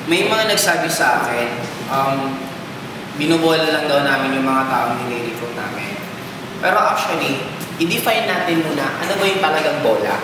May mga nagsabi sa akin, binubola lang daw namin yung mga taong nire-recruit namin. Pero actually, i-define natin muna ano ba yung talagang bola.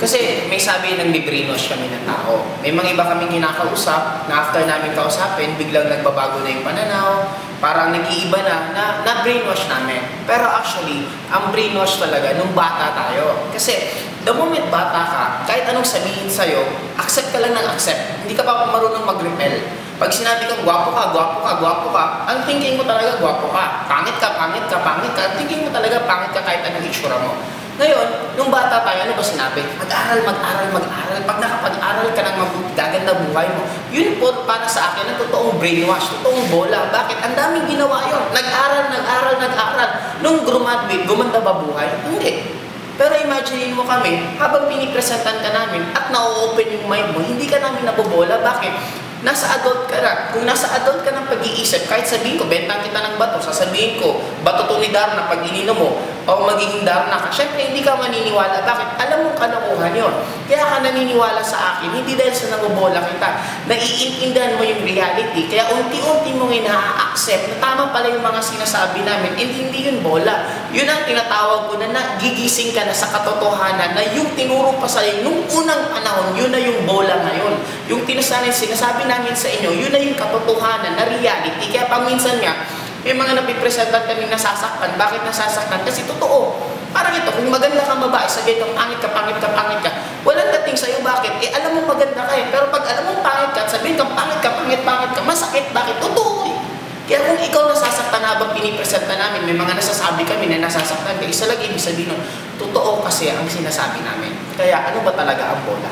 Kasi may sabi nang brainwash kami ng tao. May mga iba kaming kinakausap na after namin kausapin, biglang nagbabago na yung pananaw, parang nag-iiba na brainwash namin. Pero actually, ang brainwash talaga nung bata tayo. Kasi the moment bata ka, kahit anong sabihin sa'yo, accept ka lang ng accept. Hindi ka pa marunong mag-repel. Pag sinabi kang gwapo ka, gwapo ka, gwapo ka, ang thinking mo talaga gwapo ka. Pangit ka, pangit ka, pangit ka. Ang thinking mo talaga pangit ka kahit anong itsura mo. Ngayon, nung bata tayo, ano ba sinabi? Mag-aral, mag-aral, mag-aral. Pag nakapag-aral ka ng mabuti, gaganda buhay mo. Yun po para sa akin ang totoong brainwash, totoong bola. Bakit? Ang daming ginawa yun. Nag-aral, nag-aral, nag-aral. Nung graduate, gumanda ba buhay? Hindi. Pero imagine mo kami, habang pinipresentan ka namin at na-open yung mind mo, hindi ka namin nabobola. Bakit? Nasa adult ka na. Kung nasa adult ka ng pag-iisip, kahit sabihin ko, bentang kita ng bato, sasabihin ko, bato to ni Darna pag ininom mo, o magiging Darna ka. Siyempre, hindi ka maniniwala. Bakit? Alam mong kalokohan yun. Kaya ka naniniwala sa akin, hindi dahil sa nabobola kita. Naiintindihan mo yung reality. Kaya unti-unti mong ina-accept na tama pala yung mga sinasabi namin. Hindi yun bola. Yun ang tinatawag ko na nagigising ka na sa katotohanan na yung tinuro pa sa'yo nung unang panahon, yun na yung bola ngayon. Yung sinasabi namin sa inyo, yun na yung katotohanan na reality. Kaya paminsan nga, may mga napipresentan kami nasasaktan. Bakit nasasaktan? Kasi totoo. Parang ito, kung maganda kang babae, sabihin kang pangit ka, pangit ka, pangit ka, walang dating sa'yo. Bakit? Alam mo maganda ka eh. Pero pag alam mo pangit ka, sabihin kang pangit ka, pangit, pangit ka, masakit. Bakit? Totoo eh. Kaya kung ikaw nasasaktan habang pinipresenta namin, may mga nasasabi kami na nasasaktan ka, isa lang ibig sabihin nun, totoo kasi ang sinasabi namin. Kaya ano ba talaga ang bola?